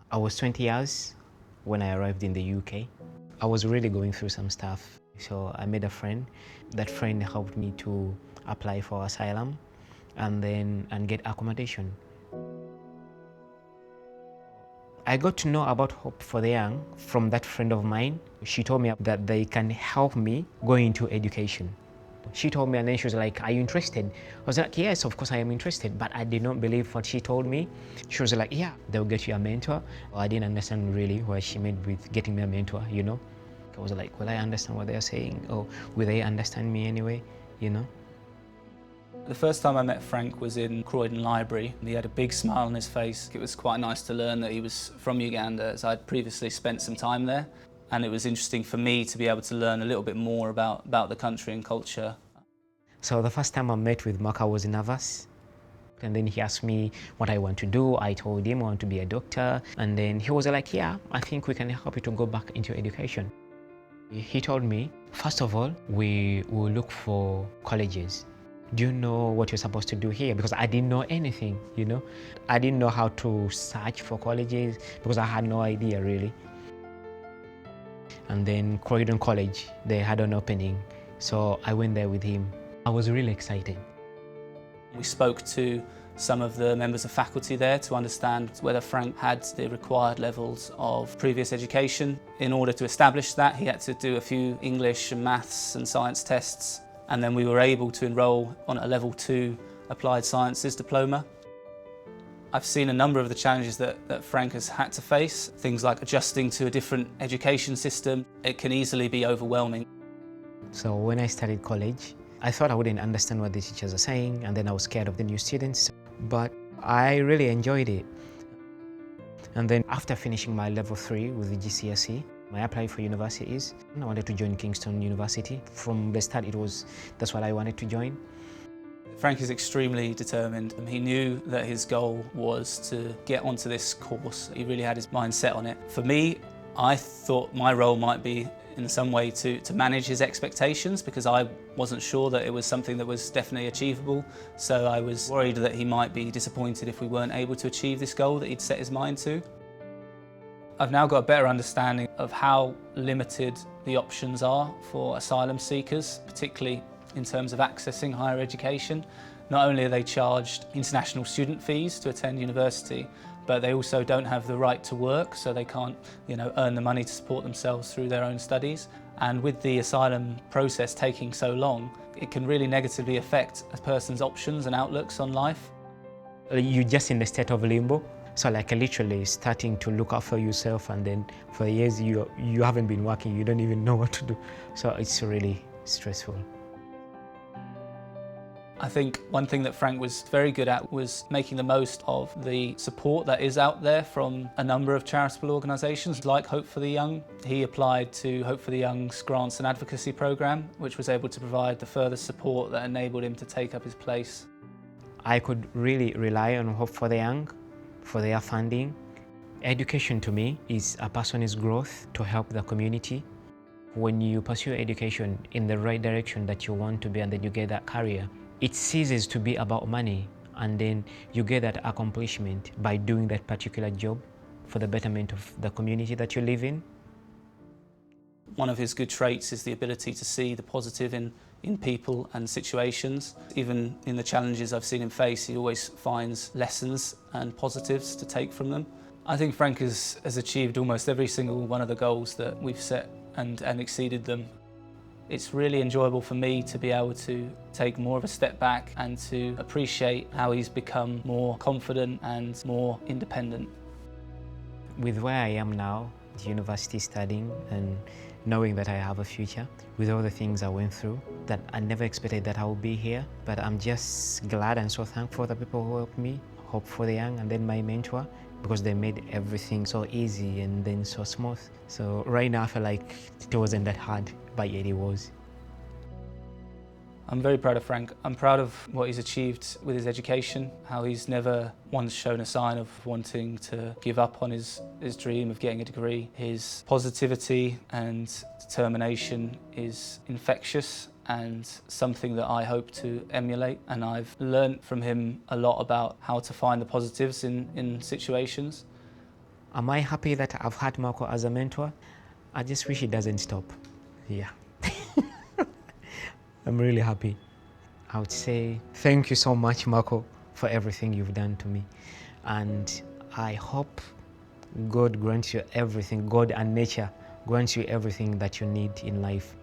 I was 20 years when I arrived in the UK. I was really going through some stuff, so I made a friend. That friend helped me to apply for asylum and get accommodation. I got to know about Hope for the Young from that friend of mine. She told me that they can help me go into education. She told me and then she was like, "Are you interested?" I was like, "Yes, of course I am interested," but I did not believe what she told me. She was like, "Yeah, they'll get you a mentor." I didn't understand really what she meant with getting me a mentor, you know. I was like, will I understand what they're saying? Or will they understand me anyway, you know? The first time I met Frank was in Croydon Library. He had a big smile on his face. It was quite nice to learn that he was from Uganda, as I'd previously spent some time there. And it was interesting for me to be able to learn a little bit more about the country and culture. So the first time I met with Mark, I was nervous. And then he asked me what I want to do. I told him I want to be a doctor. And then he was like, "Yeah, I think we can help you to go back into education." He told me, first of all, we will look for colleges. Do you know what you're supposed to do here? Because I didn't know anything, you know. I didn't know how to search for colleges because I had no idea really. And then Croydon College, they had an opening. So I went there with him. I was really excited. We spoke to some of the members of faculty there to understand whether Frank had the required levels of previous education. In order to establish that, he had to do a few English and maths and science tests, and then we were able to enrol on a level 2 applied sciences diploma. I've seen a number of the challenges that Frank has had to face, things like adjusting to a different education system. It can easily be overwhelming. So when I started college, I thought I wouldn't understand what the teachers are saying, and then I was scared of the new students, but I really enjoyed it. And then after finishing my level 3 with the GCSE, I applied for universities. I wanted to join Kingston University. From the start, that's what I wanted to join. Frank is extremely determined. He knew that his goal was to get onto this course. He really had his mind set on it. For me, I thought my role might be in some way to manage his expectations, because I wasn't sure that it was something that was definitely achievable. So I was worried that he might be disappointed if we weren't able to achieve this goal that he'd set his mind to. I've now got a better understanding of how limited the options are for asylum seekers, particularly in terms of accessing higher education. Not only are they charged international student fees to attend university, but they also don't have the right to work, so they can't, earn the money to support themselves through their own studies. And with the asylum process taking so long, it can really negatively affect a person's options and outlooks on life. You're just in a state of limbo. So literally starting to look out for yourself, and then for years you haven't been working, you don't even know what to do. So it's really stressful. I think one thing that Frank was very good at was making the most of the support that is out there from a number of charitable organisations like Hope for the Young. He applied to Hope for the Young's grants and advocacy programme, which was able to provide the further support that enabled him to take up his place. I could really rely on Hope for the Young for their funding. Education to me is a person's growth to help the community. When you pursue education in the right direction that you want to be, and then you get that career, it ceases to be about money, and then you get that accomplishment by doing that particular job for the betterment of the community that you live in. One of his good traits is the ability to see the positive in people and situations. Even in the challenges I've seen him face, he always finds lessons and positives to take from them. I think Frank has achieved almost every single one of the goals that we've set and exceeded them. It's really enjoyable for me to be able to take more of a step back and to appreciate how he's become more confident and more independent. With where I am now, the university studying and knowing that I have a future, with all the things I went through, that I never expected that I would be here, but I'm just glad and so thankful for the people who helped me, Hope for the Young, and then my mentor, because they made everything so easy and then so smooth. So right now I feel like it wasn't that hard, but yet it was. I'm very proud of Frank. I'm proud of what he's achieved with his education, how he's never once shown a sign of wanting to give up on his dream of getting a degree. His positivity and determination is infectious and something that I hope to emulate. And I've learnt from him a lot about how to find the positives in situations. Am I happy that I've had Marco as a mentor? I just wish it doesn't stop. Yeah. I'm really happy. I would say thank you so much, Marco, for everything you've done to me. And I hope God grants you everything, God and nature grants you everything that you need in life.